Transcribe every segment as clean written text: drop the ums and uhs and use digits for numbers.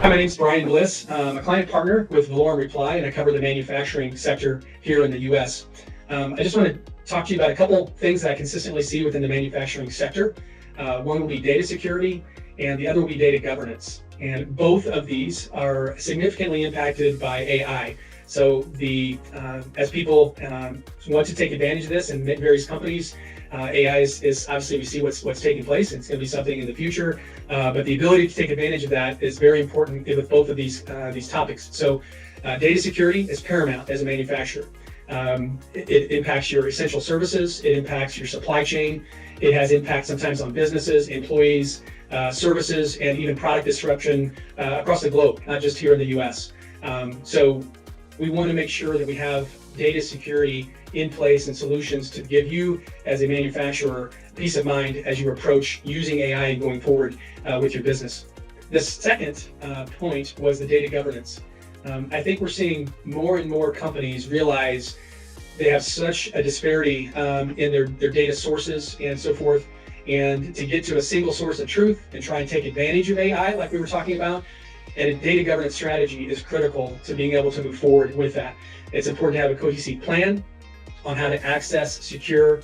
Hi, my name is Brian Bliss. I'm a client partner with Valorem Reply, and I cover the manufacturing sector here in the U.S. I just want to talk to you about a couple things that I consistently see within the manufacturing sector. One will be data security, and the other will be data governance. And both of these are significantly impacted by AI. So as people want to take advantage of this, and various companies, AI is obviously, we see what's taking place. It's going to be something in the future, but the ability to take advantage of that is very important with both of these topics. So data security is paramount as a manufacturer. It impacts your essential services, it impacts your supply chain, it has impact sometimes on businesses, employees, services, and even product disruption across the globe, not just here in the US. So we want to make sure that we have data security in place and solutions to give you as a manufacturer peace of mind as you approach using AI going forward with your business. The second point was the data governance. I think we're seeing more and more companies realize they have such a disparity in their data sources and so forth, and to get to a single source of truth and try and take advantage of AI like we were talking about, and a data governance strategy is critical to being able to move forward with that. It's important to have a cohesive plan on how to access, secure,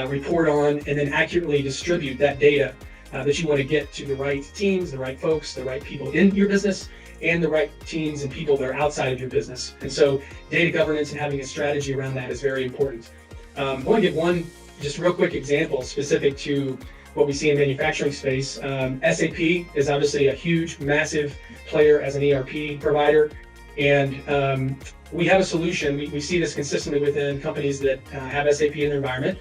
report on, and then accurately distribute that data that you want to get to the right teams, the right folks, the right people in your business, and the right teams and people that are outside of your business. And so data governance and having a strategy around that is very important. I want to give one just real quick example specific to what we see in manufacturing space. SAP is obviously a huge, massive player as an ERP provider. And we have a solution. We see this consistently within companies that have SAP in their environment,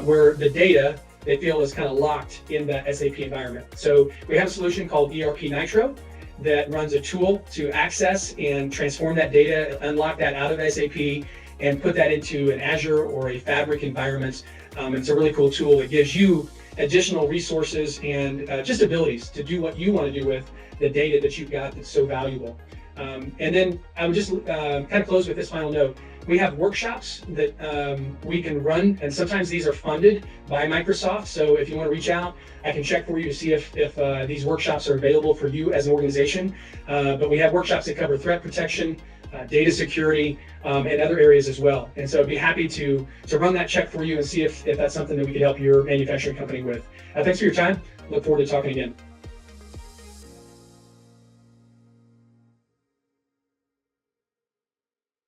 where the data they feel is kind of locked in that SAP environment. So we have a solution called ERP Nitro that runs a tool to access and transform that data, unlock that out of SAP, and put that into an Azure or a Fabric environment. It's a really cool tool that gives you additional resources and just abilities to do what you want to do with the data that you've got that's so valuable. And then I would just kind of close with this final note. We have workshops that we can run, and sometimes these are funded by Microsoft. So if you want to reach out, I can check for you to see if these workshops are available for you as an organization. But we have workshops that cover threat protection, data security, and other areas as well. And so I'd be happy to run that check for you and see if that's something that we could help your manufacturing company with. Thanks for your time. Look forward to talking again.